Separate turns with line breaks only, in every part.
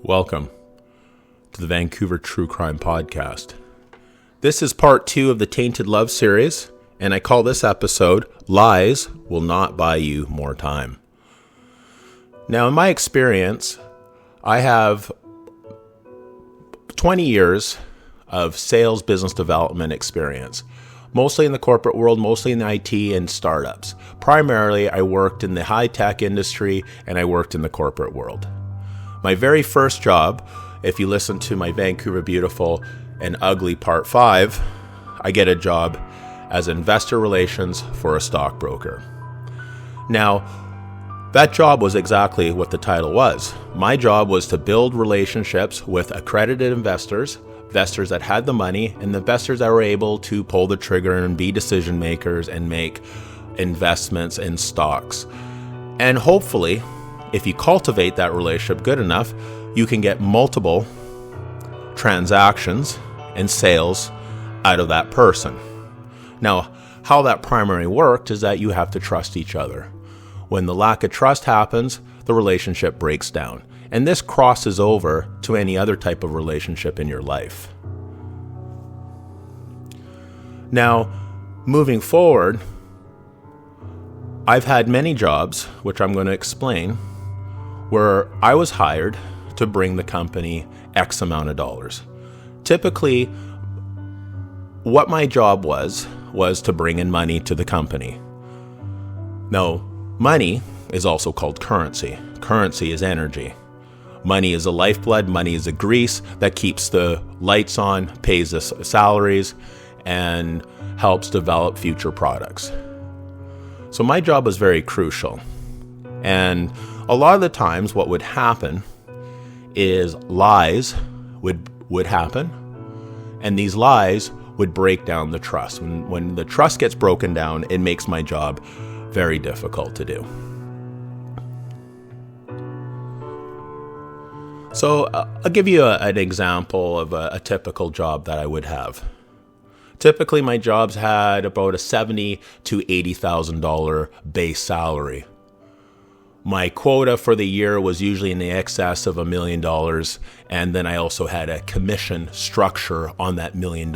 Welcome to the Vancouver True Crime Podcast. This is part 2 of the Tainted Love series, and I call this episode, Lies Will Not Buy You More Time. Now, in my experience, I have 20 years of sales business development experience, mostly in the corporate world, mostly in the IT and startups. Primarily, I worked in the high-tech industry and I worked in the corporate world. My very first job, if you listen to my Vancouver Beautiful and Ugly Part 5, I get a job as investor relations for a stockbroker. Now, that job was exactly what the title was. My job was to build relationships with accredited investors that had the money, and the investors that were able to pull the trigger and be decision makers and make investments in stocks. And hopefully, if you cultivate that relationship good enough, you can get multiple transactions and sales out of that person. Now, how that primarily worked is that you have to trust each other. When the lack of trust happens, the relationship breaks down. And this crosses over to any other type of relationship in your life. Now, moving forward, I've had many jobs, which I'm going to explain, where I was hired to bring the company X amount of dollars. Typically, what my job was to bring in money to the company. Now, money is also called currency. Currency is energy. Money is a lifeblood. Money is a grease that keeps the lights on, pays the salaries, and helps develop future products. So my job was very crucial. And a lot of the times what would happen is lies would happen, and these lies would break down the trust. When the trust gets broken down, it makes my job very difficult to do. So I'll give you an example of a typical job that I would have. Typically, my jobs had about a $70,000 to $80,000 base salary. My quota for the year was usually in the excess of $1 million, and then I also had a commission structure on that $1 million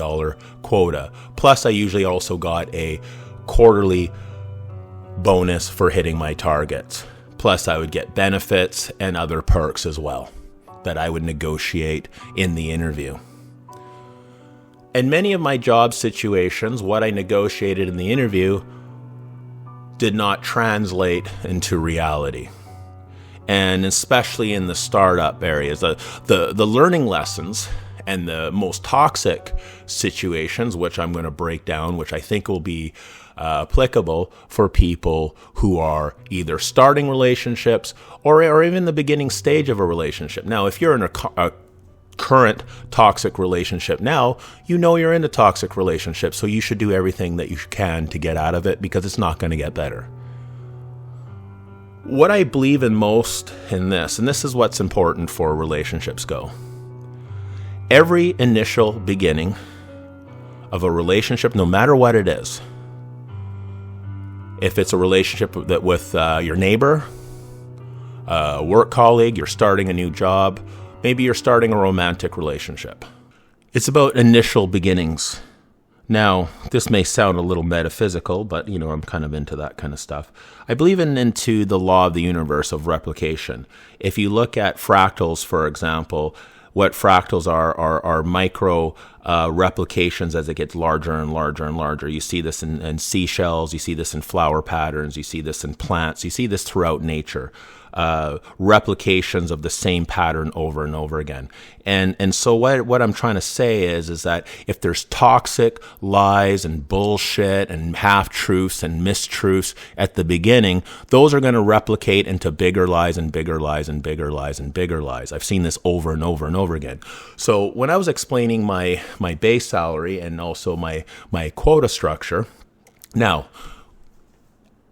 quota. Plus, I usually also got a quarterly bonus for hitting my targets. Plus, I would get benefits and other perks as well that I would negotiate in the interview. In many of my job situations, what I negotiated in the interview did not translate into reality. And especially in the startup areas, the learning lessons and the most toxic situations, which I'm going to break down, which I think will be applicable for people who are either starting relationships or even the beginning stage of a relationship. Now, if you're in a current toxic relationship now, you know you're in a toxic relationship, so you should do everything that you can to get out of it because it's not going to get better. What I believe in most in this, and this is what's important for relationships go. Every initial beginning of a relationship, no matter what it is, if it's a relationship with your neighbor, a work colleague, you're starting a new job, maybe you're starting a romantic relationship. It's about initial beginnings. Now, this may sound a little metaphysical, but I'm kind of into that kind of stuff. I believe into the law of the universe of replication. If you look at fractals, for example, what fractals are micro replications as it gets larger and larger and larger. You see this in seashells, you see this in flower patterns, you see this in plants, you see this throughout nature. Replications of the same pattern over and over again. And so what I'm trying to say is that if there's toxic lies and bullshit and half-truths and mistruths at the beginning, those are going to replicate into bigger lies and bigger lies and bigger lies and bigger lies. I've seen this over and over and over again. So when I was explaining my base salary and also my quota structure, now,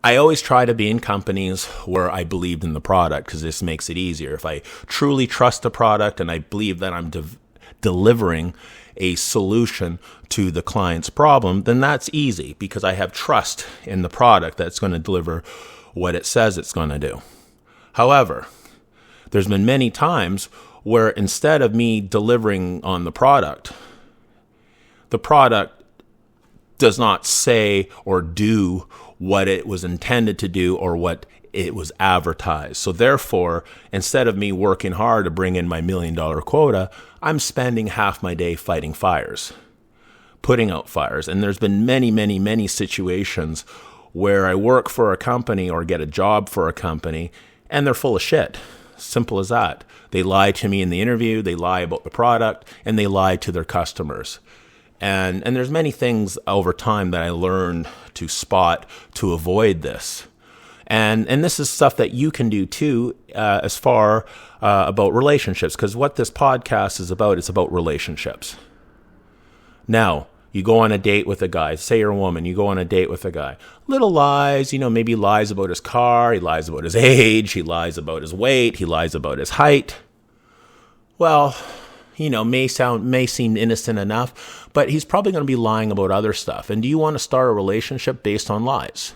I always try to be in companies where I believed in the product because this makes it easier. If I truly trust the product and I believe that I'm delivering a solution to the client's problem, then that's easy because I have trust in the product that's going to deliver what it says it's going to do. However, there's been many times where instead of me delivering on the product does not say or do what it was intended to do or what it was advertised. So therefore, instead of me working hard to bring in my $1 million quota, I'm spending half my day fighting fires, putting out fires. And there's been many, many, many situations where I work for a company or get a job for a company and they're full of shit. Simple as that. They lie to me in the interview, they lie about the product, and they lie to their customers. And there's many things over time that I learned to spot to avoid this. And this is stuff that you can do too, as far about relationships, because what this podcast is about, it's about relationships. Now, you go on a date with a guy, say you're a woman, you go on a date with a guy. Little lies, maybe lies about his car, he lies about his age, he lies about his weight, he lies about his height. Well, may seem innocent enough, but he's probably going to be lying about other stuff. And do you want to start a relationship based on lies?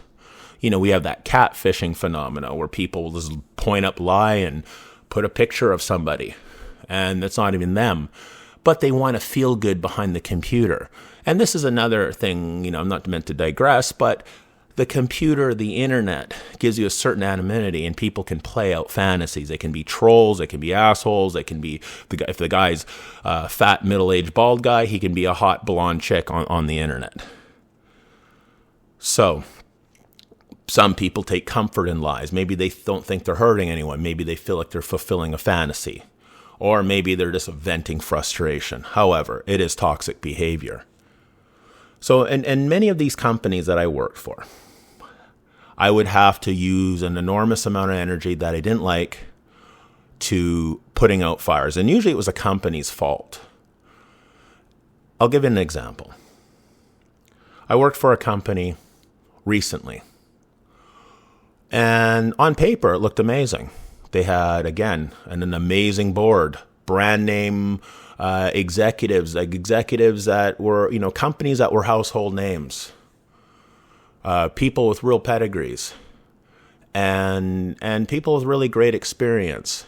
We have that catfishing phenomena where people will just point up, lie, and put a picture of somebody, and it's not even them, but they want to feel good behind the computer. And this is another thing, I'm not meant to digress, but the computer, the internet, gives you a certain anonymity, and people can play out fantasies. They can be trolls, they can be assholes, they can be, if the guy's a fat, middle-aged, bald guy, he can be a hot, blonde chick on the internet. So, some people take comfort in lies. Maybe they don't think they're hurting anyone. Maybe they feel like they're fulfilling a fantasy. Or maybe they're just venting frustration. However, it is toxic behavior. So, in many of these companies that I worked for, I would have to use an enormous amount of energy that I didn't like to putting out fires. And usually it was a company's fault. I'll give you an example. I worked for a company recently. And on paper, it looked amazing. They had, again, an amazing board, brand name executives that were, companies that were household names, people with real pedigrees, and people with really great experience.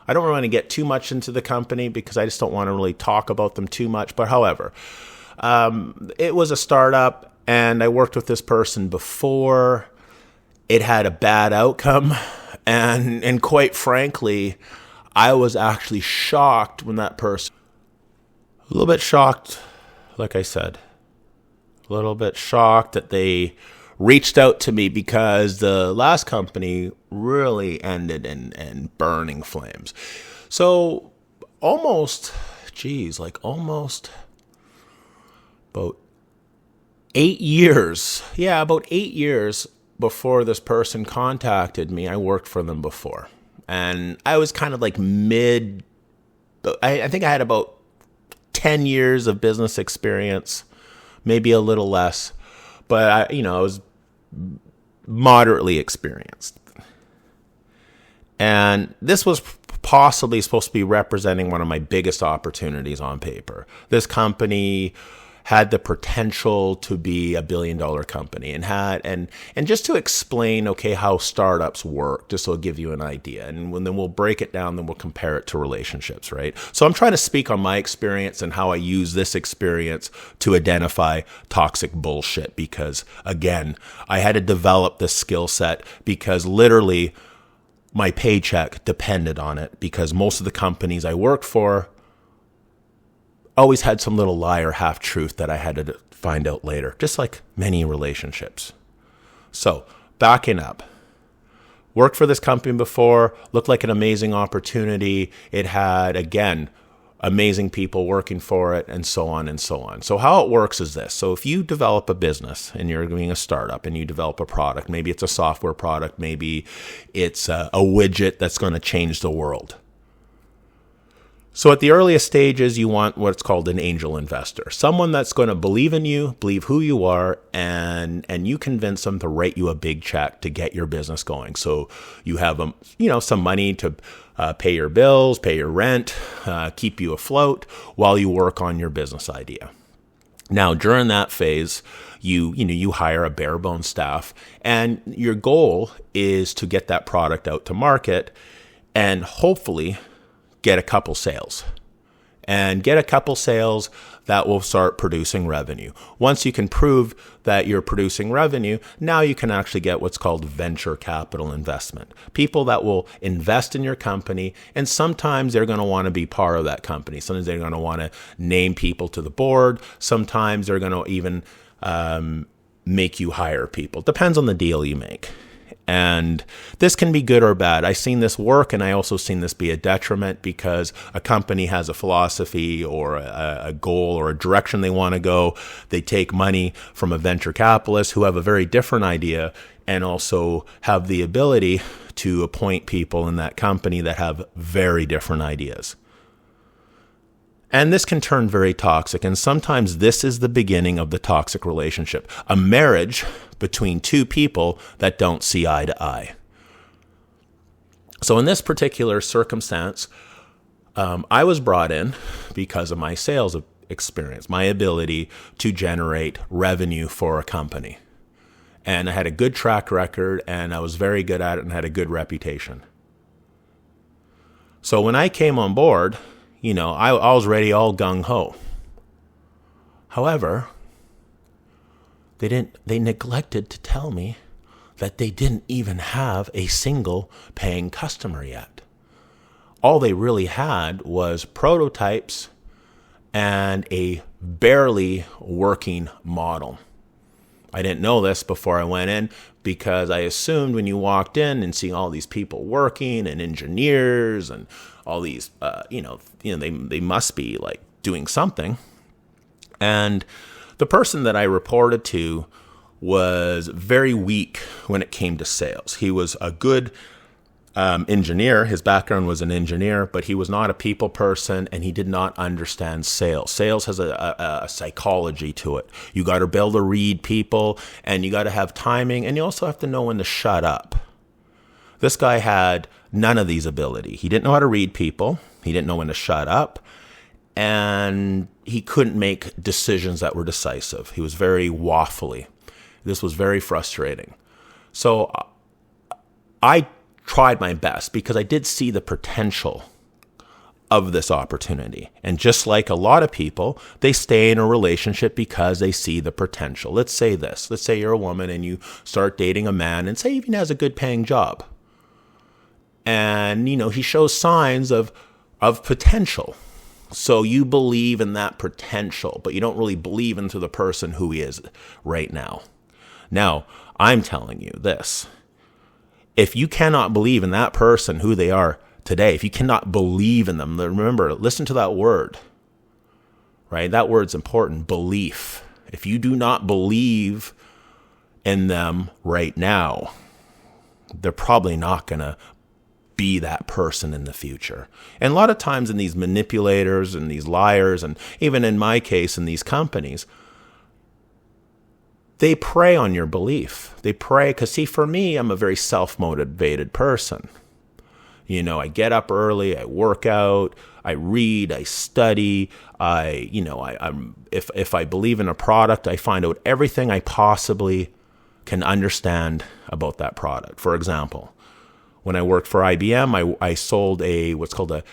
I don't want to get too much into the company because I just don't want to really talk about them too much. But however, it was a startup, and I worked with this person before. It had a bad outcome, and quite frankly, I was actually shocked when that person, a little bit shocked, like I said, a little bit shocked that they reached out to me because the last company really ended in burning flames. So almost about 8 years. Yeah, about 8 years before this person contacted me, I worked for them before. And I was kind of like I think I had about 10 years of business experience, maybe a little less, but I was moderately experienced. And this was possibly supposed to be representing one of my biggest opportunities on paper. This company had the potential to be $1 billion company and just to explain, how startups work, just so I'll give you an idea. And then we'll break it down, then we'll compare it to relationships, right? So I'm trying to speak on my experience and how I use this experience to identify toxic bullshit because, again, I had to develop this skill set because literally my paycheck depended on it because most of the companies I worked for always had some little lie or half-truth that I had to find out later, just like many relationships. So, backing up. Worked for this company before, looked like an amazing opportunity. It had, again, amazing people working for it, and so on and so on. So how it works is this. So if you develop a business and you're doing a startup and you develop a product, maybe it's a software product, maybe it's a widget that's going to change the world. So at the earliest stages, you want what's called an angel investor, someone that's going to believe in you, believe who you are, and you convince them to write you a big check to get your business going. So you have some money to pay your bills, pay your rent, keep you afloat while you work on your business idea. Now, during that phase, you hire a bare bones staff, and your goal is to get that product out to market and hopefully get a couple sales. And get a couple sales that will start producing revenue. Once you can prove that you're producing revenue, now you can actually get what's called venture capital investment. People that will invest in your company, and sometimes they're going to want to be part of that company. Sometimes they're going to want to name people to the board. Sometimes they're going to even make you hire people. Depends on the deal you make. And this can be good or bad. I've seen this work, and I also seen this be a detriment because a company has a philosophy or a goal or a direction they want to go. They take money from a venture capitalist who have a very different idea and also have the ability to appoint people in that company that have very different ideas. And this can turn very toxic, and sometimes this is the beginning of the toxic relationship, a marriage between two people that don't see eye to eye. So in this particular circumstance, I was brought in because of my sales experience, my ability to generate revenue for a company. And I had a good track record, and I was very good at it and had a good reputation. So when I came on board, I was ready, all gung-ho. However, they neglected to tell me that they didn't even have a single paying customer yet. All they really had was prototypes and a barely working model. I didn't know this before I went in because I assumed when you walked in and seeing all these people working and engineers and all these, they must be like doing something. And the person that I reported to was very weak when it came to sales. He was a good engineer. His background was an engineer, but he was not a people person, and he did not understand sales. Sales has a psychology to it. You got to be able to read people, and you got to have timing, and you also have to know when to shut up. This guy had none of these abilities. He didn't know how to read people. He didn't know when to shut up, and he couldn't make decisions that were decisive. He was very waffly. This was very frustrating. So I tried my best because I did see the potential of this opportunity. And just like a lot of people, they stay in a relationship because they see the potential. Let's say this. Let's say you're a woman and you start dating a man and say even has a good paying job. And, he shows signs of potential. So you believe in that potential, but you don't really believe into the person who he is right now. Now, I'm telling you this. If you cannot believe in that person, who they are today, if you cannot believe in them, remember, listen to that word, right? That word's important, belief. If you do not believe in them right now, they're probably not going to be that person in the future. And a lot of times in these manipulators and these liars, and even in my case in these companies, they prey on your belief. They prey, because see, for me, I'm a very self-motivated person. I get up early, I work out, I read, I study. If I believe in a product, I find out everything I possibly can understand about that product. For example, when I worked for IBM, I sold what's called a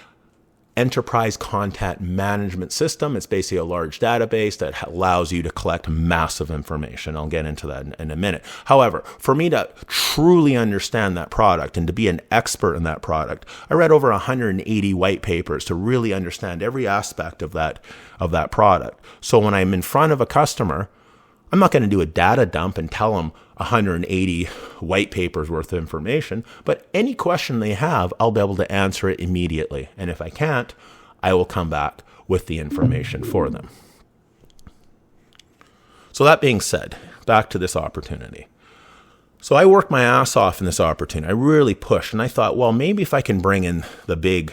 enterprise content management system. It's basically a large database that allows you to collect massive information. I'll get into that in a minute. However, for me to truly understand that product and to be an expert in that product, I read over 180 white papers to really understand every aspect of that product. So when I'm in front of a customer, I'm not going to do a data dump and tell them 180 white papers worth of information, but any question they have, I'll be able to answer it immediately. And if I can't, I will come back with the information for them. So that being said, back to this opportunity. So I worked my ass off in this opportunity. I really pushed, and I thought, well, maybe if I can bring in a big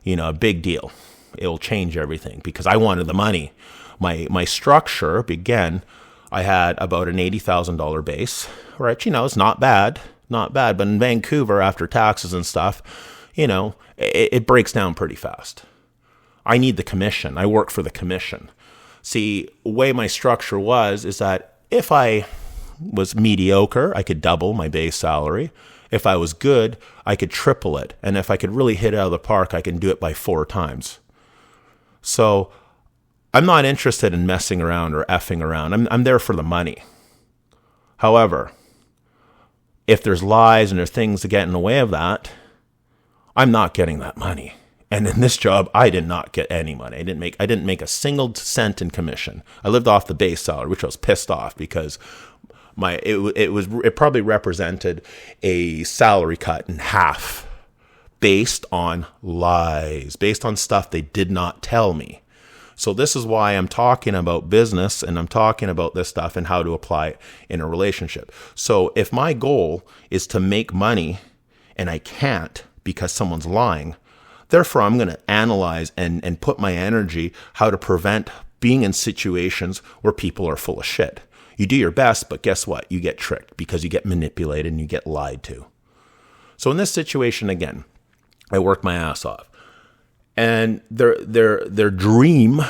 deal, it'll change everything, because I wanted the money. My structure began. I had about an $80,000 base, right? It's not bad, but in Vancouver, after taxes and stuff, it breaks down pretty fast. I need the commission. I work for the commission. See, the way my structure is that if I was mediocre, I could double my base salary. If I was good, I could triple it. And if I could really hit it out of the park, I can do it by 4 times. So I'm not interested in messing around or effing around. I'm there for the money. However, if there's lies and there's things that get in the way of that, I'm not getting that money. And in this job, I did not get any money. I didn't make a single cent in commission. I lived off the base salary, which I was pissed off because it probably represented a salary cut in half based on lies, based on stuff they did not tell me. So this is why I'm talking about business and I'm talking about this stuff and how to apply it in a relationship. So if my goal is to make money and I can't because someone's lying, therefore I'm going to analyze and put my energy how to prevent being in situations where people are full of shit. You do your best, but guess what? You get tricked because you get manipulated and you get lied to. So in this situation, again, I worked my ass off. And their dream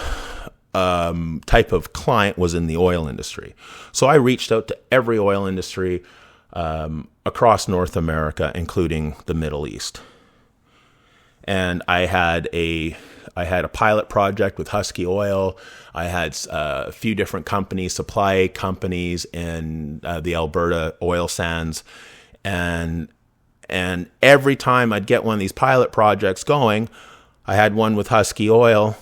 type of client was in the oil industry. So I reached out to every oil industry across North America, including the Middle East. And I had a pilot project with Husky Oil. I had a few different companies, supply companies in the Alberta oil sands. And every time I'd get one of these pilot projects going, I had one with Husky Oil,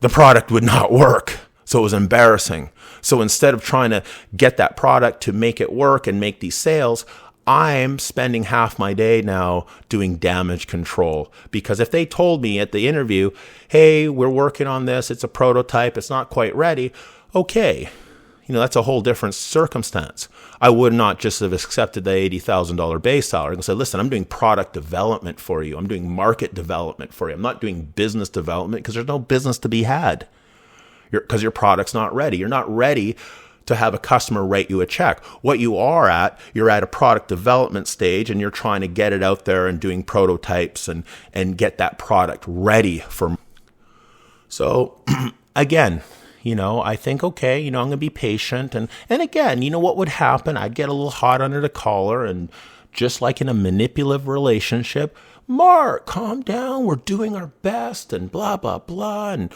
the product would not work. So it was embarrassing. So instead of trying to get that product to make it work and make these sales, I'm spending half my day now doing damage control. Because if they told me at the interview, hey, we're working on this, it's a prototype, it's not quite ready, okay. That's a whole different circumstance. I would not just have accepted the $80,000 base salary and said, listen, I'm doing product development for you. I'm doing market development for you. I'm not doing business development because there's no business to be had because your product's not ready. You're not ready to have a customer write you a check. What you're at a product development stage and you're trying to get it out there and doing prototypes and get that product ready for. So again, I think, okay, I'm going to be patient. And again, what would happen? I'd get a little hot under the collar. And just like in a manipulative relationship, Mark, calm down. We're doing our best and blah, blah, blah. And,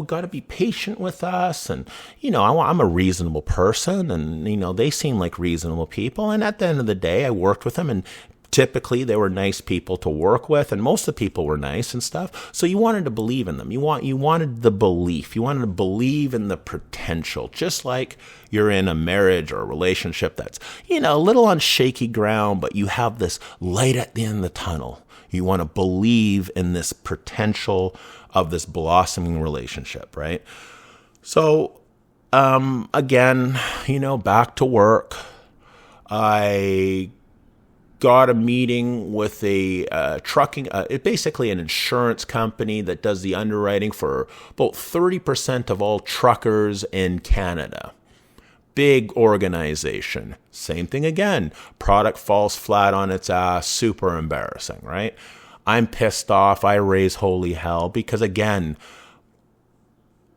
got to be patient with us. And, I'm a reasonable person. And, they seem like reasonable people. And at the end of the day, I worked with them and typically they were nice people to work with, and most of the people were nice and stuff. So you wanted to believe in them. You wanted the belief. You wanted to believe in the potential, just like you're in a marriage or a relationship that's, a little on shaky ground, but you have this light at the end of the tunnel. You want to believe in this potential of this blossoming relationship, right? So, again, back to work. I got a meeting with a trucking, basically an insurance company that does the underwriting for about 30% of all truckers in Canada. Big organization. Same thing again. Product falls flat on its ass. Super embarrassing, right? I'm pissed off. I raise holy hell because, again,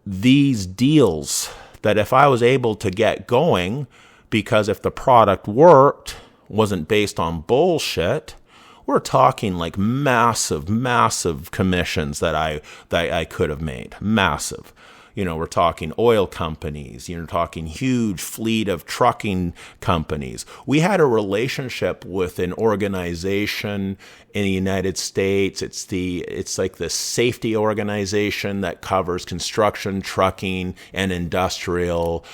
these deals that if I was able to get going, because if the product worked, wasn't based on bullshit, we're talking like massive commissions that I could have made. Massive. We're talking oil companies. You're talking huge fleet of trucking companies. We had a relationship with an organization in the United States. It's like the safety organization that covers construction, trucking, and industrial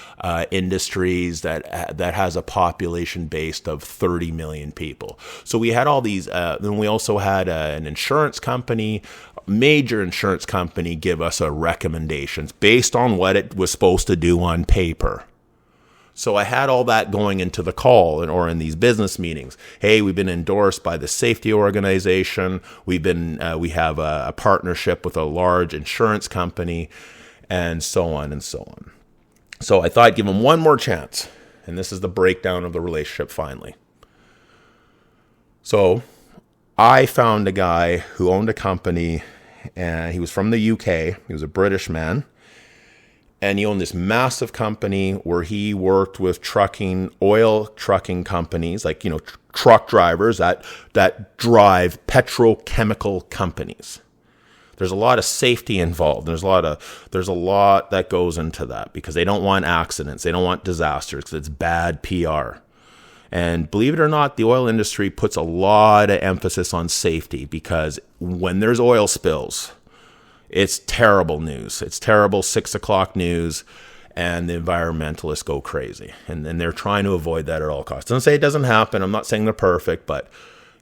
industries that has a population base of 30 million people. So we had all these. Then we also had an insurance company. Major insurance company give us a recommendations based on what it was supposed to do on paper. So I had all that going into the call or in these business meetings. Hey, we've been endorsed by the safety organization. We have a partnership with a large insurance company, and so on and so on. So I thought I'd give them one more chance, and this is the breakdown of the relationship finally. So I found a guy who owned a company, and he was from the UK. He was a British man. And he owned this massive company where he worked with oil trucking companies, like, truck drivers that drive petrochemical companies. There's a lot of safety involved. There's a lot that goes into that because they don't want accidents. They don't want disasters because it's bad PR. And believe it or not, the oil industry puts a lot of emphasis on safety because when there's oil spills, it's terrible news. It's terrible 6 o'clock news, and the environmentalists go crazy. And they're trying to avoid that at all costs. Doesn't say it doesn't happen. I'm not saying they're perfect, but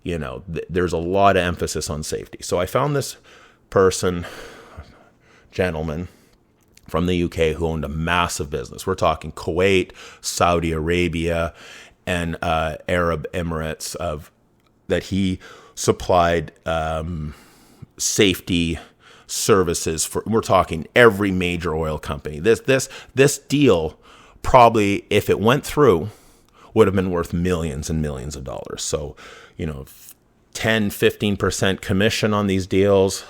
there's a lot of emphasis on safety. So I found this gentleman from the UK who owned a massive business. We're talking Kuwait, Saudi Arabia, and Arab Emirates that he supplied safety services for. We're talking every major oil company. This deal probably, if it went through, would have been worth millions and millions of dollars. So, 10-15% commission on these deals,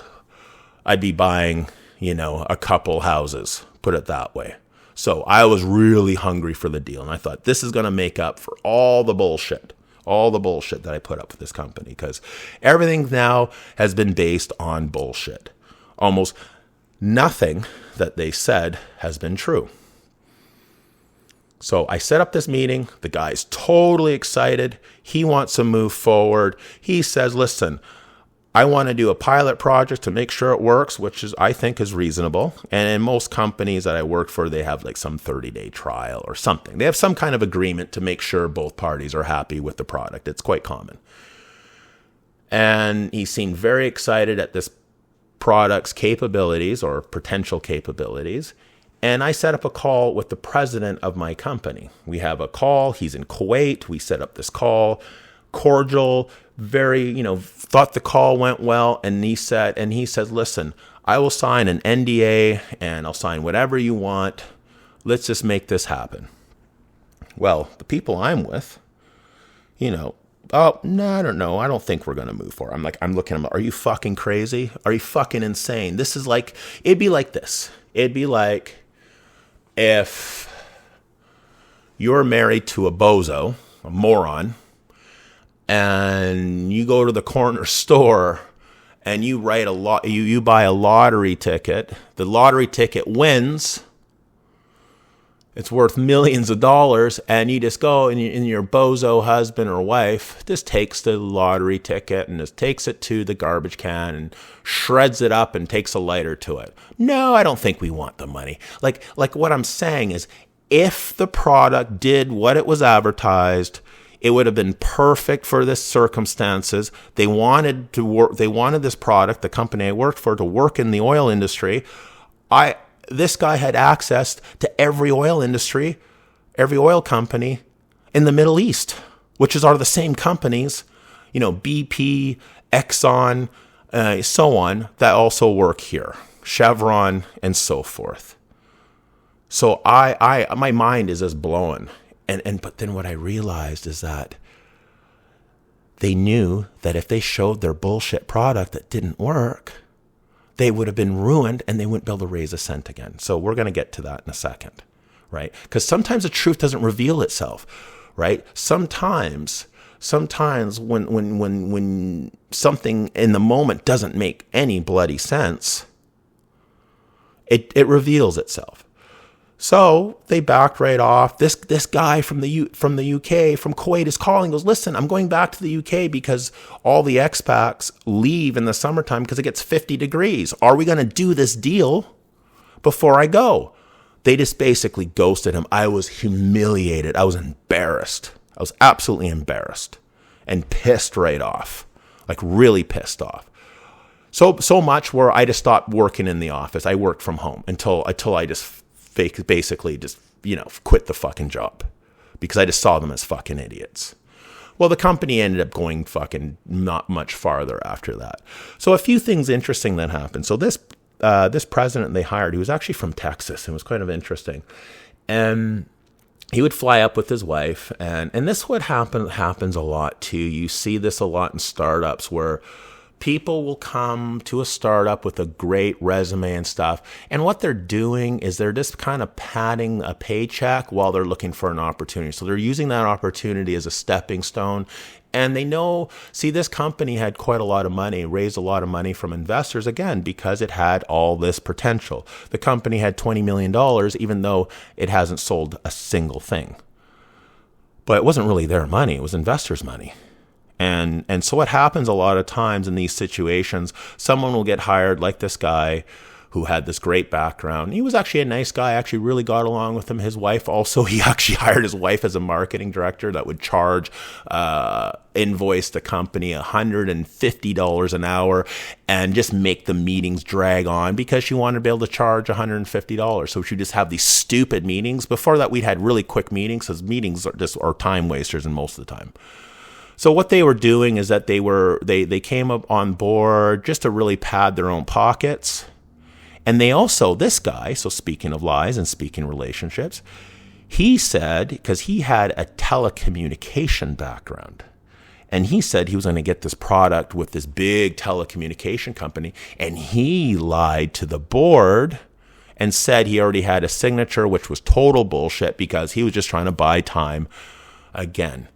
I'd be buying, a couple houses, put it that way. So I was really hungry for the deal. And I thought, this is going to make up for all the bullshit that I put up with this company. Because everything now has been based on bullshit. Almost nothing that they said has been true. So I set up this meeting. The guy's totally excited. He wants to move forward. He says, listen, I want to do a pilot project to make sure it works, which I think is reasonable. And in most companies that I work for, they have like some 30-day trial or something. They have some kind of agreement to make sure both parties are happy with the product. It's quite common. And he seemed very excited at this product's capabilities or potential capabilities. And I set up a call with the president of my company. We have a call. He's in Kuwait. We set up this call. Cordial, very, thought the call went well. And he says, listen, I will sign an NDA and I'll sign whatever you want. Let's just make this happen. Well, the people I'm with, oh, no, I don't know. I don't think we're going to move forward. I'm looking at them. Are you fucking crazy? Are you fucking insane? This is like, it'd be like this. It'd be like if you're married to a bozo, a moron, and you go to the corner store and you you buy a lottery ticket. The lottery ticket wins. It's worth millions of dollars, and you just go and your bozo husband or wife just takes the lottery ticket and just takes it to the garbage can and shreds it up and takes a lighter to it. No, I don't think we want the money. Like what I'm saying is, if the product did what it was advertised, it would have been perfect for this circumstances. They wanted to work. They wanted this product, the company I worked for, to work in the oil industry. This guy had access to every oil industry, every oil company in the Middle East, which are the same companies, BP, Exxon, so on, that also work here, Chevron, and so forth. So my mind is just blowing. But then what I realized is that they knew that if they showed their bullshit product that didn't work, they would have been ruined and they wouldn't be able to raise a cent again. So we're going to get to that in a second, right? Because sometimes the truth doesn't reveal itself, right? Sometimes when something in the moment doesn't make any bloody sense, it reveals itself. So they backed right off. This guy from the UK, from Kuwait, is calling, goes, listen, I'm going back to the UK because all the expats leave in the summertime because it gets 50 degrees. Are we going to do this deal before I go? They just basically ghosted him. I was humiliated. I was embarrassed. I was absolutely embarrassed and pissed right off, like really pissed off. So much where I just stopped working in the office. I worked from home until I just basically just, quit the fucking job because I just saw them as fucking idiots. Well, the company ended up going fucking not much farther after that. So a few things interesting that happened. So this president they hired, he was actually from Texas. It was kind of interesting. And he would fly up with his wife. And this happens a lot too. You see this a lot in startups where people will come to a startup with a great resume and stuff. And what they're doing is they're just kind of padding a paycheck while they're looking for an opportunity. So they're using that opportunity as a stepping stone. And they know, see, this company had quite a lot of money, raised a lot of money from investors, again, because it had all this potential. The company had $20 million, even though it hasn't sold a single thing. But it wasn't really their money, it was investors' money. And so what happens a lot of times in these situations, someone will get hired like this guy who had this great background. He was actually a nice guy. I actually really got along with him. His wife also, he actually hired his wife as a marketing director that would charge, invoice the company $150 an hour and just make the meetings drag on because she wanted to be able to charge $150. So she'd just have these stupid meetings. Before that, we'd had really quick meetings because meetings are time wasters and most of the time. So what they were doing is that they came up on board just to really pad their own pockets. And they also, this guy, so speaking of lies and speaking relationships, he said, because he had a telecommunication background, and he said he was going to get this product with this big telecommunication company, and he lied to the board and said he already had a signature, which was total bullshit because he was just trying to buy time. Again,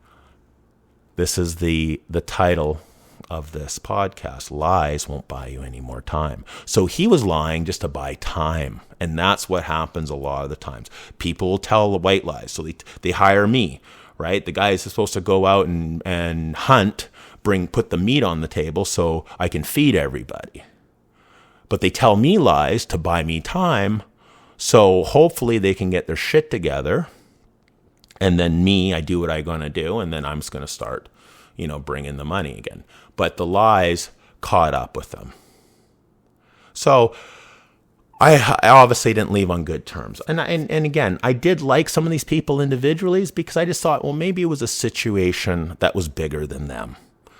this is the title of this podcast. Lies won't buy you any more time. So he was lying just to buy time. And that's what happens a lot of the times. People will tell the white lies. So they hire me, right? The guy is supposed to go out and hunt, put the meat on the table so I can feed everybody. But they tell me lies to buy me time. So hopefully they can get their shit together. And then I do what I'm going to do. And then I'm just going to start, bring in the money again. But the lies caught up with them. So I obviously didn't leave on good terms. And again, I did like some of these people individually because I just thought, well, maybe it was a situation that was bigger than them.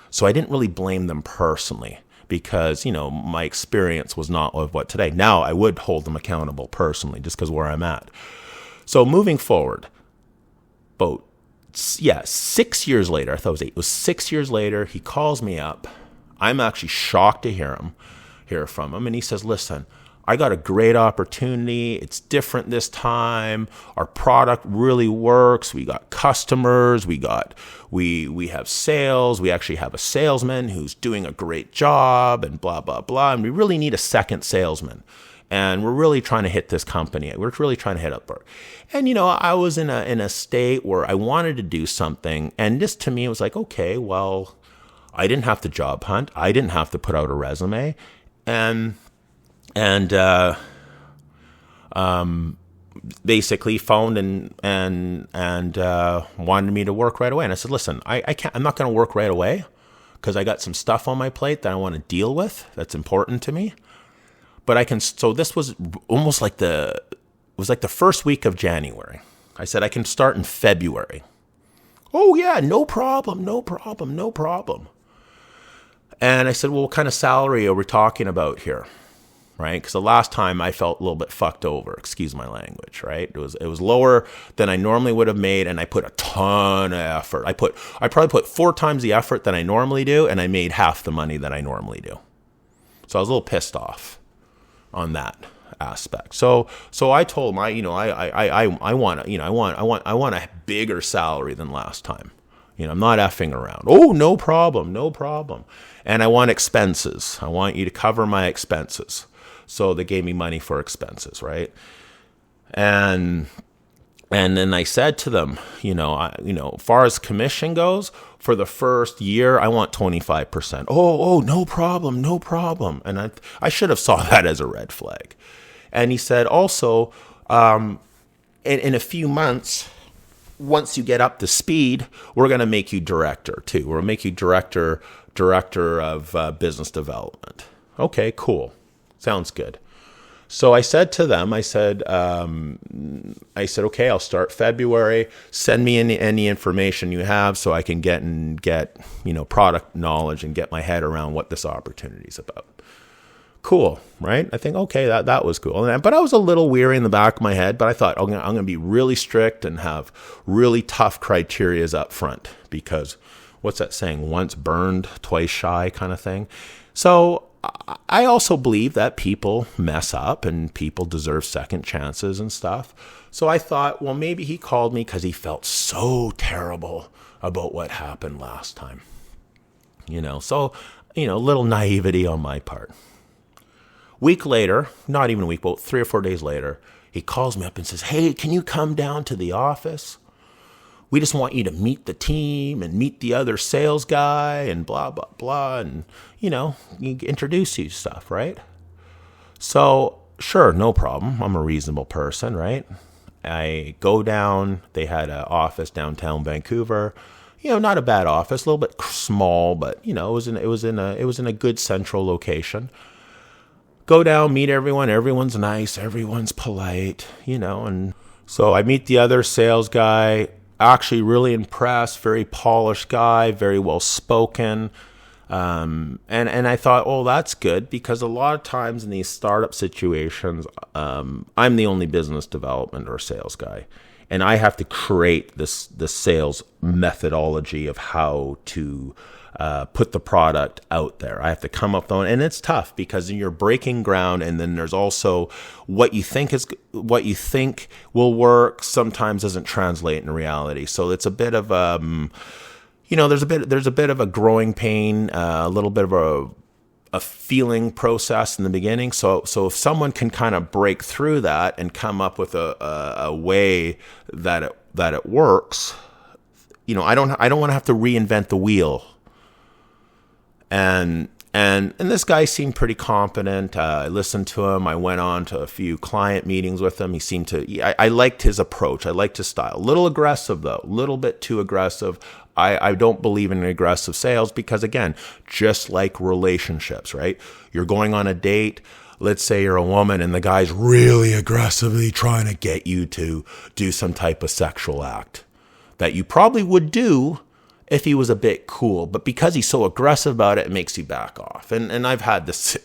So I didn't really blame them personally because, my experience was not of what today. Now I would hold them accountable personally just because where I'm at. So moving forward, 6 years later, I thought it was 8. It was 6 years later. He calls me up. I'm actually shocked to hear from him. And he says, listen, I got a great opportunity. It's different this time. Our product really works. We got customers. We have sales. We actually have a salesman who's doing a great job and blah, blah, blah. And we really need a second salesman. And we're really trying to hit this company. We're really trying to hit up there. And, I was in a state where I wanted to do something. And this to me was like, okay, well, I didn't have to job hunt. I didn't have to put out a resume. And basically phoned and wanted me to work right away. And I said, listen, I'm not going to work right away because I got some stuff on my plate that I want to deal with that's important to me. But so this was almost like the first week of January. I said, I can start in February. Oh yeah, no problem. And I said, well, what kind of salary are we talking about here? Right? Because the last time I felt a little bit fucked over, excuse my language, right? It was lower than I normally would have made, and I put a ton of effort. I probably put 4 times the effort that I normally do, and I made half the money that I normally do. So I was a little pissed off on that aspect. So I told him, I want a bigger salary than last time. I'm not effing around. Oh, no problem. And I want expenses. I want you to cover my expenses. So they gave me money for expenses, right? And then I said to them, as far as commission goes, for the first year, I want 25%. Oh, no problem. And I should have saw that as a red flag. And he said also, in a few months, once you get up to speed, we're going to make you director too. We'll make you director of business development. Okay, cool. Sounds good. So I said to them, I said, okay, I'll start February. Send me any information you have so I can get product knowledge and get my head around what this opportunity is about. Cool, right? I think, okay, that was cool. But I was a little weary in the back of my head, but I thought, I'm going to be really strict and have really tough criterias up front because what's that saying? Once burned, twice shy kind of thing. So I also believe that people mess up and people deserve second chances and stuff. So I thought, well, maybe he called me because he felt so terrible about what happened last time. So, a little naivety on my part. Week later, not even a week, but 3 or 4 days later, he calls me up and says, "Hey, can you come down to the office? We just want you to meet the team and meet the other sales guy and blah, blah, blah." And, introduce you to stuff, right? So, sure, no problem. I'm a reasonable person, right? I go down. They had an office downtown Vancouver. Not a bad office, a little bit small, but it was in a good central location. Go down, meet everyone. Everyone's nice. Everyone's polite. And so I meet the other sales guy. Actually, really impressed. Very polished guy. Very well spoken. And I thought, oh, that's good, because a lot of times in these startup situations, I'm the only business development or sales guy. And I have to create the sales methodology of how to put the product out there. I have to come up with one, and it's tough because you're breaking ground, and then there's also what you think will work sometimes doesn't translate in reality. So it's a bit of there's a bit of a growing pain, a little bit of a feeling process in the beginning. So if someone can kind of break through that and come up with a way that it works, I don't want to have to reinvent the wheel. And this guy seemed pretty competent. I listened to him. I went on to a few client meetings with him. He seemed to. I liked his approach. I liked his style. A little aggressive though, a little bit too aggressive. I don't believe in aggressive sales because, again, just like relationships, right? You're going on a date. Let's say you're a woman and the guy's really aggressively trying to get you to do some type of sexual act that you probably would do if he was a bit cool. But because he's so aggressive about it, it makes you back off. And I've had this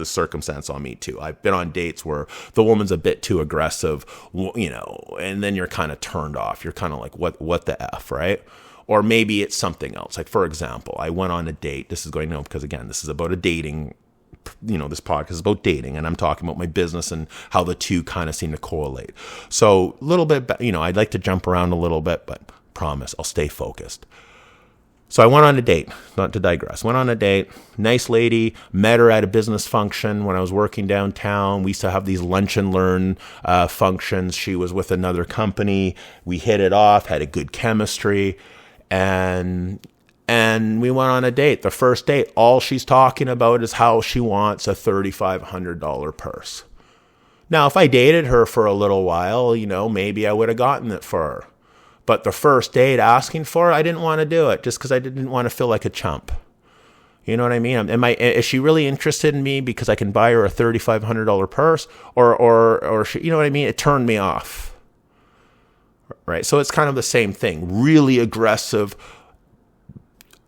circumstance on me too. I've been on dates where the woman's a bit too aggressive, and then you're kind of turned off. You're kind of like, what the F, right? Or maybe it's something else. Like, for example, I went on a date. This is going to, because again, this is about a dating, this podcast is about dating, and I'm talking about my business and how the two kind of seem to correlate. So a little bit, I'd like to jump around a little bit, but promise I'll stay focused. So I went on a date, not to digress. Went on a date, nice lady, met her at a business function when I was working downtown. We used to have these lunch and learn functions. She was with another company. We hit it off, had a good chemistry. And we went on a date. The first date, all she's talking about is how she wants a $3,500 purse. Now, if I dated her for a little while, maybe I would have gotten it for her. But the first date asking for it, I didn't want to do it just because I didn't want to feel like a chump. You know what I mean? Is she really interested in me because I can buy her a $3,500 purse? Or she, you know what I mean? It turned me off. Right, so it's kind of the same thing. Really aggressive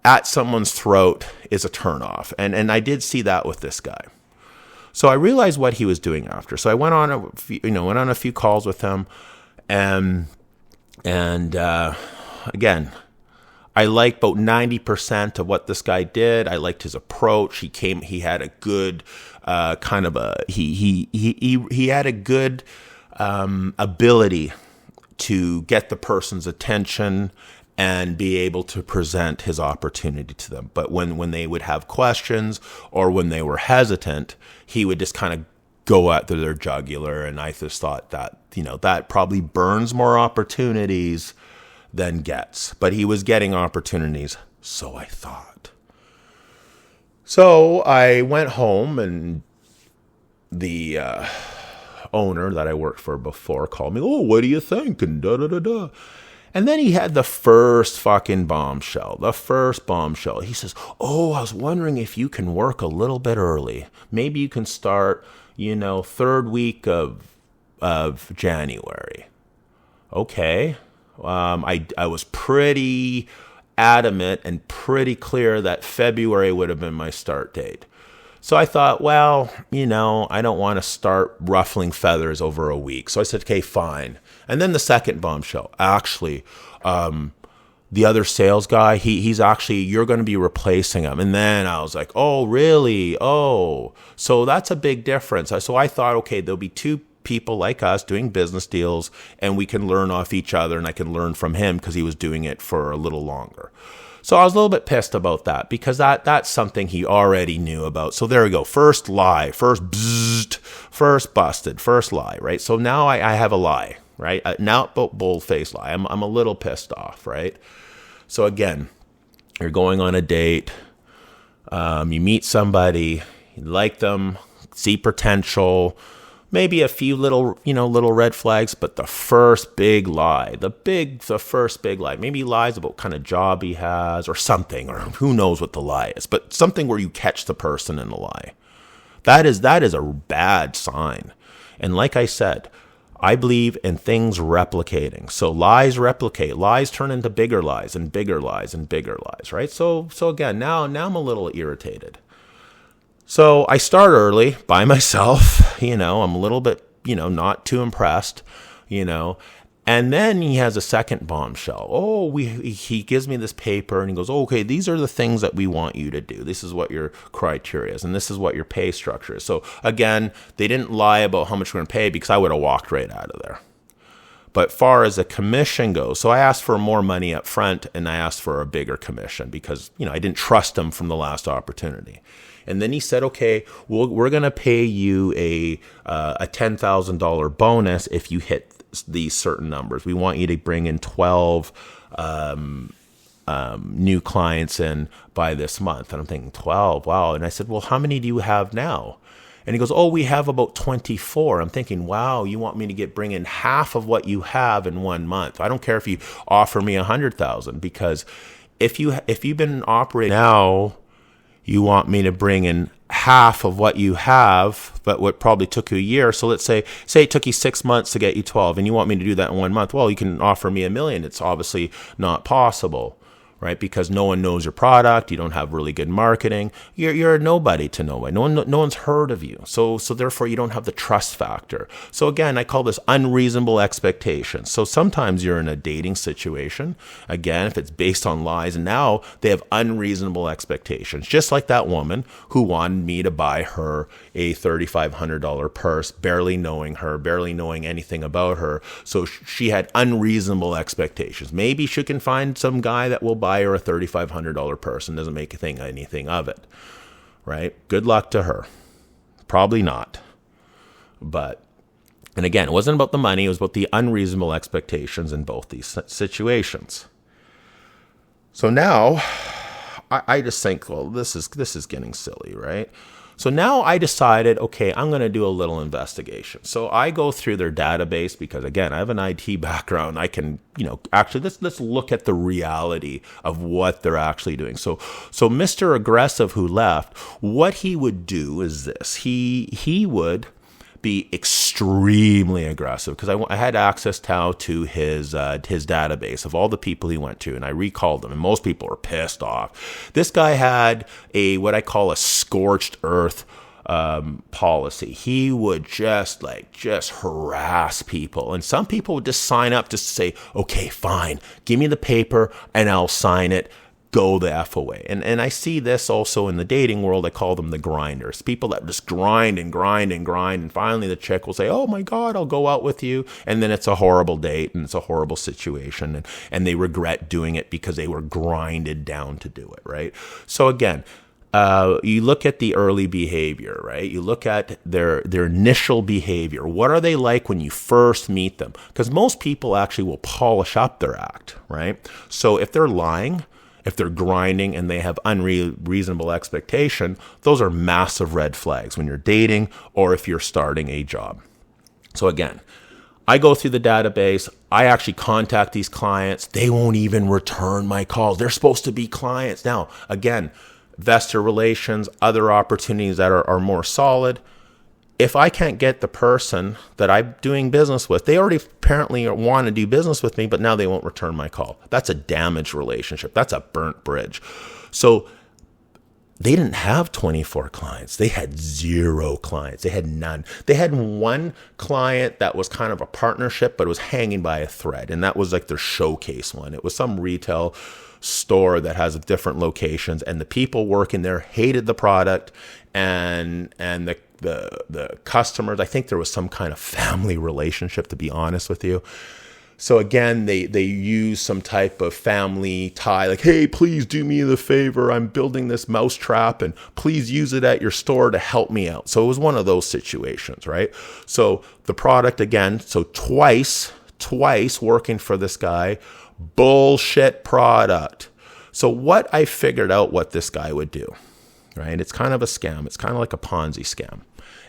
at someone's throat is a turnoff, and I did see that with this guy. So I realized what he was doing after. So I went on a few calls with him, and again, I liked about 90% of what this guy did. I liked his approach. He had a good he had a good ability to get the person's attention and be able to present his opportunity to them. But when they would have questions or when they were hesitant, he would just kind of go at their jugular. And I just thought that, that probably burns more opportunities than gets. But he was getting opportunities, so I thought. So I went home, and the owner that I worked for before called me, "Oh, what do you think?" And da-da-da-da. And then he had the first fucking bombshell. He says, "Oh, I was wondering if you can work a little bit early. Maybe you can start, third week of January." Okay. I was pretty adamant and pretty clear that February would have been my start date. So I thought, well, I don't want to start ruffling feathers over a week. So I said, okay, fine. And then the second bombshell, actually, the other sales guy, he's actually, you're going to be replacing him. And then I was like, oh, really? Oh, so that's a big difference. So I thought, okay, there'll be two people like us doing business deals, and we can learn off each other, and I can learn from him because he was doing it for a little longer. So I was a little bit pissed about that because that's something he already knew about. So there we go. First lie, first bzzzt, first busted, first lie, right? So now I have a lie, right? Now bold-faced lie. I'm a little pissed off, right? So again, you're going on a date. You meet somebody, you like them, see potential, maybe a few little red flags, but the first big lie, the first big lie, maybe he lies about what kind of job he has or something, or who knows what the lie is, but something where you catch the person in the lie. That is a bad sign. And like I said, I believe in things replicating. So lies replicate. Lies turn into bigger lies and bigger lies and bigger lies, right? So again, now I'm a little irritated. So I start early by myself, I'm a little bit, not too impressed, and then he has a second bombshell. Oh, he gives me this paper and he goes, okay, these are the things that we want you to do. This is what your criteria is, and this is what your pay structure is. So again, they didn't lie about how much we're going to pay because I would have walked right out of there. But far as a commission goes, so I asked for more money up front and I asked for a bigger commission because, I didn't trust him from the last opportunity. And then he said, okay, we're going to pay you a $10,000 bonus if you hit these certain numbers. We want you to bring in 12 new clients in by this month. And I'm thinking, 12, wow. And I said, well, how many do you have now? And he goes, oh, we have about 24. I'm thinking, wow, you want me to bring in half of what you have in 1 month. I don't care if you offer me 100,000, because if you've been operating now, you want me to bring in half of what you have, but what probably took you a year. So let's say it took you 6 months to get you 12 and you want me to do that in 1 month. Well, you can offer me $1 million. It's obviously not possible, right? Because no one knows your product. You don't have really good marketing. You're a nobody to nobody. No one's heard of you. So therefore you don't have the trust factor. So again, I call this unreasonable expectations. So sometimes you're in a dating situation. Again, if it's based on lies, and now they have unreasonable expectations. Just like that woman who wanted me to buy her a $3,500 purse, barely knowing her, barely knowing anything about her. So she had unreasonable expectations. Maybe she can find some guy that will buy her a $3,500 purse and doesn't make anything of it, right? Good luck to her. Probably not. And again, it wasn't about the money. It was about the unreasonable expectations in both these situations. So now I just think, well, this is getting silly, right? So now I decided, okay, I'm going to do a little investigation. So I go through their database because, again, I have an IT background. I can, actually, let's look at the reality of what they're actually doing. So Mr. Aggressive who left, what he would do is this. He would be extremely aggressive because I had access now to his database of all the people he went to, and I recalled them, and most people are pissed off. This guy had what I call a scorched earth policy. He would just harass people, and some people would just sign up just to say, okay, fine, give me the paper and I'll sign it. Go the F away. And I see this also in the dating world. I call them the grinders. People that just grind and grind and grind. And finally the chick will say, oh my God, I'll go out with you. And then it's a horrible date and it's a horrible situation. And they regret doing it because they were grinded down to do it, right? So again, you look at the early behavior, right? You look at their initial behavior. What are they like when you first meet them? Because most people actually will polish up their act, right? So if they're lying, if they're grinding and they have unreasonable expectation, those are massive red flags when you're dating or if you're starting a job. So again, I go through the database. I actually contact these clients. They won't even return my calls. They're supposed to be clients. Now, again, investor relations, other opportunities that are more solid. If I can't get the person that I'm doing business with, they already apparently want to do business with me, but now they won't return my call. That's a damaged relationship. That's a burnt bridge. So they didn't have 24 clients. They had 0 clients. They had none. They had one client that was kind of a partnership, but it was hanging by a thread. And that was like their showcase one. It was some retail store that has different locations, and the people working there hated the product, and the the customers. I think there was some kind of family relationship, to be honest with you. So again, they use some type of family tie, like, hey, please do me the favor. I'm building this mousetrap and please use it at your store to help me out. So it was one of those situations, right? So the product again, so twice working for this guy, bullshit product. So what I figured out what this guy would do, right? It's kind of a scam. It's kind of like a Ponzi scam.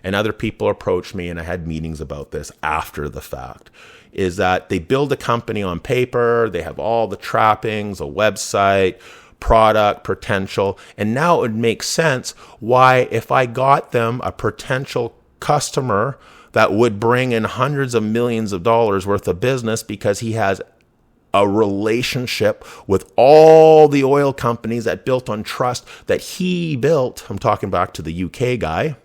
And other people approached me, and I had meetings about this after the fact, is that they build a company on paper, they have all the trappings, a website, product, potential, and now it would make sense why if I got them a potential customer that would bring in hundreds of millions of dollars worth of business because he has a relationship with all the oil companies that built on trust that he built. I'm talking back to the UK guy.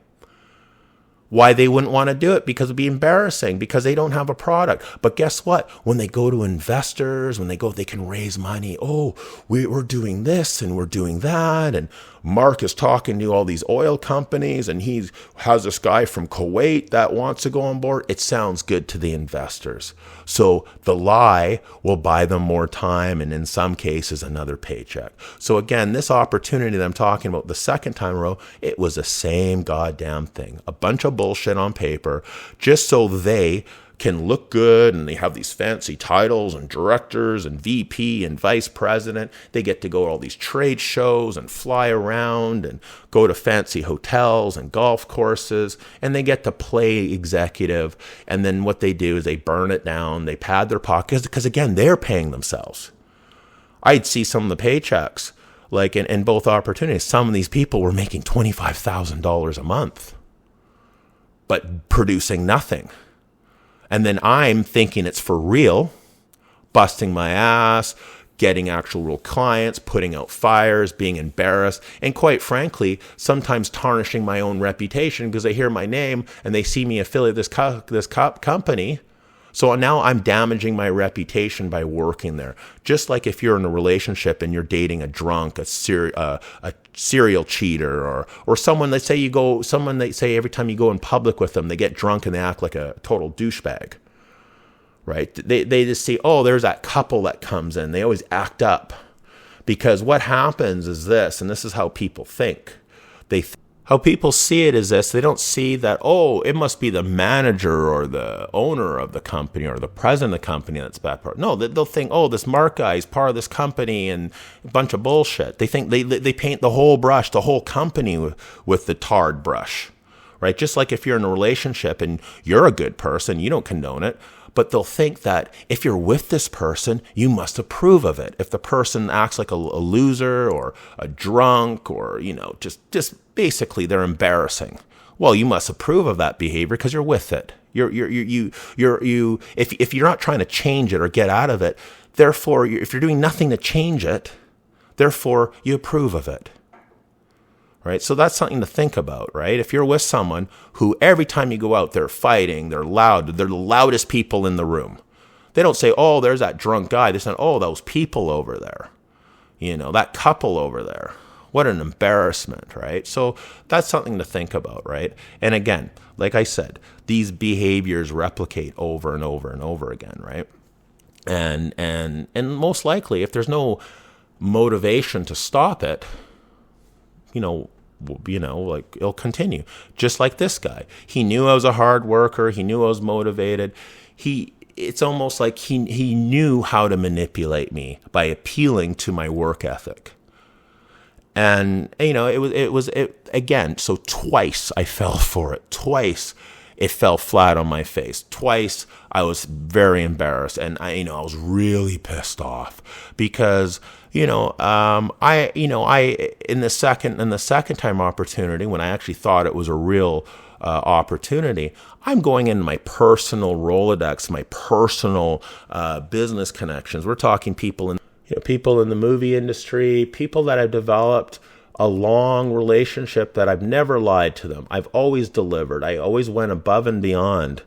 Why they wouldn't want to do it? Because it'd be embarrassing, because they don't have a product. But guess what? When they go to investors, they can raise money. Oh, we're doing this and we're doing that. And Mark is talking to all these oil companies and he has this guy from Kuwait that wants to go on board. It sounds good to the investors. So the lie will buy them more time and in some cases another paycheck. So again, this opportunity that I'm talking about the second time in a row, it was the same goddamn thing. A bunch of bullshit on paper just so they can look good, and they have these fancy titles and directors and VP and vice president. They get to go to all these trade shows and fly around and go to fancy hotels and golf courses, and they get to play executive. And then what they do is they burn it down, they pad their pockets, because again, they're paying themselves. I'd see some of the paychecks, like in both opportunities, some of these people were making $25,000 a month, but producing nothing. And then I'm thinking it's for real, busting my ass, getting actual real clients, putting out fires, being embarrassed, and quite frankly, sometimes tarnishing my own reputation because they hear my name and they see me affiliate this company. So now I'm damaging my reputation by working there. Just like if you're in a relationship and you're dating a drunk, a serial cheater, or someone that say every time you go in public with them, they get drunk and they act like a total douchebag, right? They just see, oh, there's that couple that comes in. They always act up because what happens is this, and this is how people think. How people see it is this. They don't see that, oh, it must be the manager or the owner of the company or the president of the company that's bad part. No, they'll think, oh, this Mark guy is part of this company and a bunch of bullshit. They think they paint the whole brush, the whole company with the tarred brush, right? Just like if you're in a relationship and you're a good person, you don't condone it. But they'll think that if you're with this person, you must approve of it. If the person acts like a loser or a drunk or, just basically they're embarrassing. Well, you must approve of that behavior because you're with it. If you're not trying to change it or get out of it, therefore, if you're doing nothing to change it, therefore you approve of it. Right? So that's something to think about, right? If you're with someone who every time you go out, they're fighting, they're loud, they're the loudest people in the room. They don't say, oh, there's that drunk guy. They say, oh, those people over there, that couple over there. What an embarrassment, right? So that's something to think about, right? And again, like I said, these behaviors replicate over and over and over again, right? And most likely, if there's no motivation to stop it, like it'll continue. Just like this guy. He knew I was a hard worker. He knew I was motivated. It's almost like he knew how to manipulate me by appealing to my work ethic. And, it was again, so twice I fell for it. Twice it fell flat on my face. Twice I was very embarrassed, and I was really pissed off because in the second time opportunity, when I actually thought it was a real opportunity, I'm going into my personal Rolodex, my personal business connections. We're talking people in the movie industry, people that have developed a long relationship that I've never lied to them. I've always delivered. I always went above and beyond.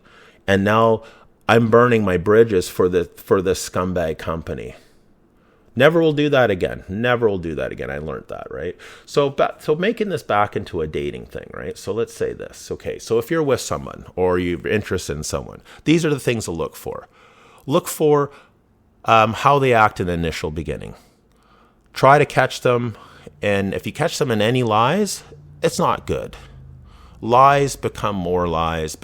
And now I'm burning my bridges for this scumbag company Never will do that again. Never will do that again. I learned that, right? So making this back into a dating thing, right? So let's say this. Okay, so if you're with someone or you're interested in someone, these are the things to look for. Look for how they act in the initial beginning. Try to catch them, and if you catch them in any lies, it's not good. Lies become more lies,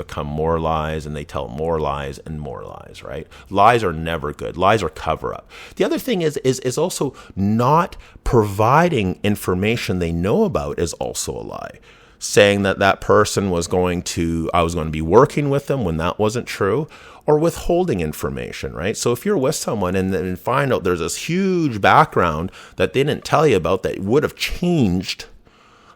and they tell more lies and more lies, right? Lies are never good. Lies are cover up. The other thing is also not providing information they know about is also a lie. Saying that person I was going to be working with them when that wasn't true, or withholding information, right? So if you're with someone and then find out there's this huge background that they didn't tell you about that would have changed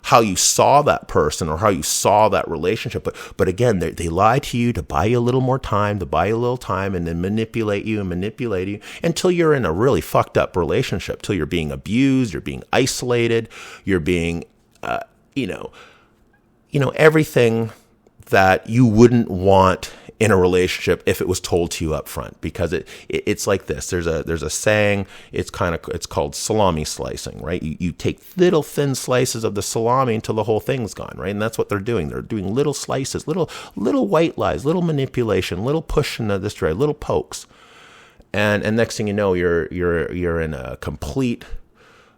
how you saw that person or how you saw that relationship. But again, they lie to you to buy you a little more time, and then manipulate you until you're in a really fucked up relationship, till you're being abused, you're being isolated, you're being, everything that you wouldn't want in a relationship if it was told to you up front, because it's like this. There's a saying. It's called salami slicing, right? You take little thin slices of the salami until the whole thing's gone, right? And that's what they're doing. They're doing little slices, little white lies, little manipulation, little push in this direction, little pokes, and next thing you know, you're in a complete,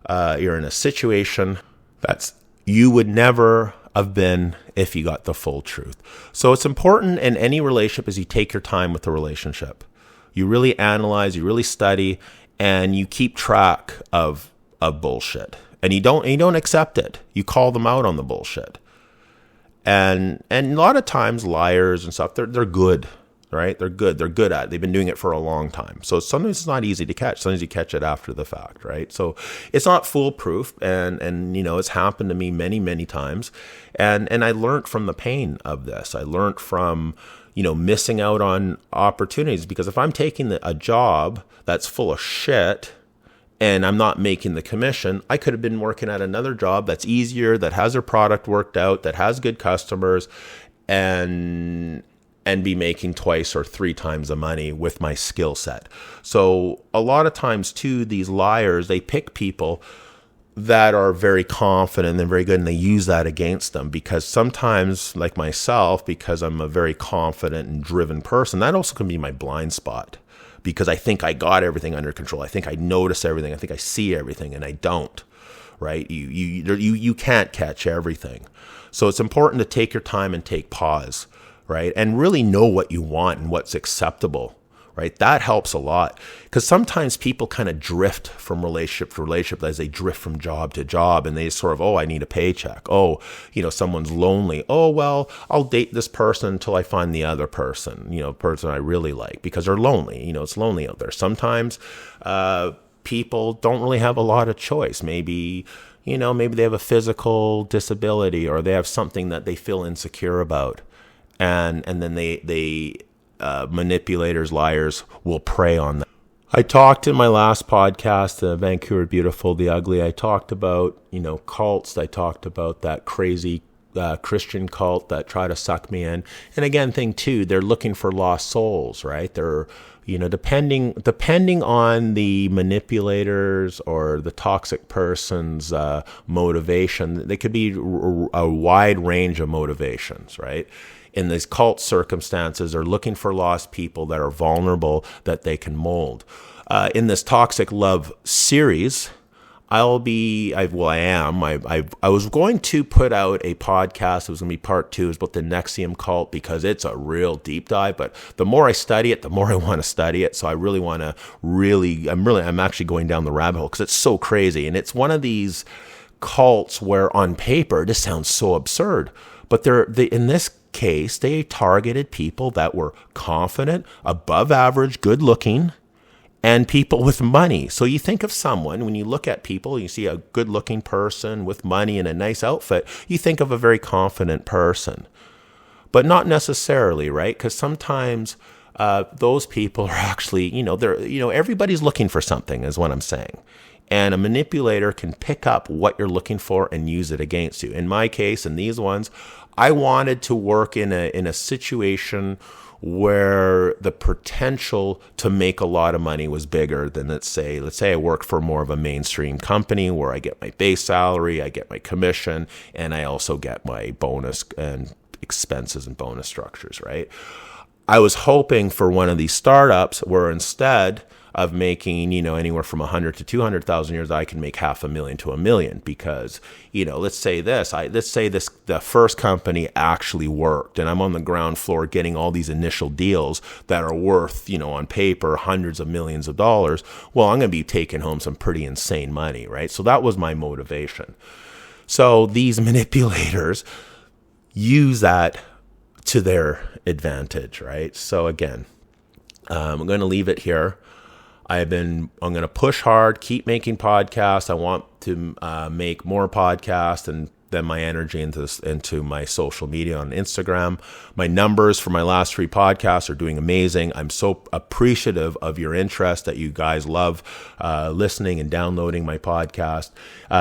you're in a situation that's you would never have been if you got the full truth. So it's important in any relationship is you take your time with the relationship. You really analyze, you really study, and you keep track of bullshit. And you don't accept it. You call them out on the bullshit. And a lot of times liars and stuff, they're good, right? They're good at it. They've been doing it for a long time. So sometimes it's not easy to catch. Sometimes you catch it after the fact, right? So it's not foolproof. And it's happened to me many, many times. And I learned from the pain of this. I learned from, missing out on opportunities, because if I'm taking a job that's full of shit and I'm not making the commission, I could have been working at another job that's easier, that has their product worked out, that has good customers, and be making 2 or 3 times the money with my skill set. So a lot of times too, these liars, they pick people that are very confident and very good, and they use that against them, because sometimes, like myself, because I'm a very confident and driven person, that also can be my blind spot, because I think I got everything under control. I think I notice everything. I think I see everything, and I don't, right? You can't catch everything. So it's important to take your time and take pause, right? And really know what you want and what's acceptable, right? That helps a lot, because sometimes people kind of drift from relationship to relationship as they drift from job to job, and they sort of, I need a paycheck. Someone's lonely. Well, I'll date this person until I find the other person, person I really like, because they're lonely. It's lonely out there. Sometimes people don't really have a lot of choice. Maybe they have a physical disability, or they have something that they feel insecure about. And then they manipulators, liars will prey on that. I talked in my last podcast, Vancouver Beautiful, the Ugly. I talked about, cults. I talked about that crazy Christian cult that try to suck me in. And again, thing too, they're looking for lost souls, right? They're, depending on the manipulators or the toxic person's motivation, they could be a wide range of motivations, right? In these cult circumstances, they're looking for lost people that are vulnerable, that they can mold. In this Toxic Love series, I was going to put out a podcast. It was going to be part 2. It was about the NXIVM cult, because it's a real deep dive. But the more I study it, the more I want to study it. So I really want to I'm actually going down the rabbit hole, because it's so crazy. And it's one of these cults where on paper, this sounds so absurd. But in this case, they targeted people that were confident, above average, good looking, and people with money. So you think of someone, when you look at people, you see a good looking person with money and a nice outfit, you think of a very confident person. But not necessarily, right? Because sometimes those people are actually, everybody's looking for something, is what I'm saying. And a manipulator can pick up what you're looking for and use it against you. In my case, in these ones, I wanted to work in a situation where the potential to make a lot of money was bigger than, let's say I work for more of a mainstream company where I get my base salary, I get my commission, and I also get my bonus and expenses and bonus structures, right? I was hoping for one of these startups where instead of making, anywhere from 100 to 200,000 a year, I can make $500,000 to $1 million because, let's say the first company actually worked and I'm on the ground floor getting all these initial deals that are worth, on paper, hundreds of millions of dollars. Well, I'm going to be taking home some pretty insane money, right? So that was my motivation. So these manipulators use that to their advantage, right? So again, I'm going to leave it here. I'm going to push hard, keep making podcasts. I want to make more podcasts and then my energy into my social media on Instagram. My numbers for my last 3 podcasts are doing amazing. I'm so appreciative of your interest that you guys love listening and downloading my podcast.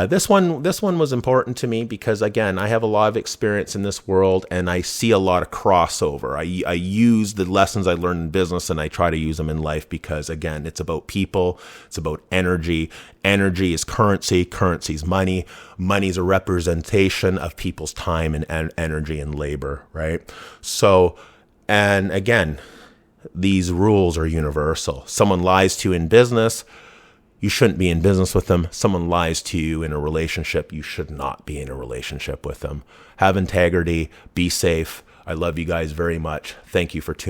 This one was important to me because, again, I have a lot of experience in this world and I see a lot of crossover. I use the lessons I learned in business and I try to use them in life because, again, it's about people. It's about energy. Energy is currency. Currency is money. Money is a representation of people's time and energy and labor, right? So, and again, these rules are universal. Someone lies to you in business, you shouldn't be in business with them. Someone lies to you in a relationship, you should not be in a relationship with them. Have integrity. Be safe. I love you guys very much. Thank you for tuning in.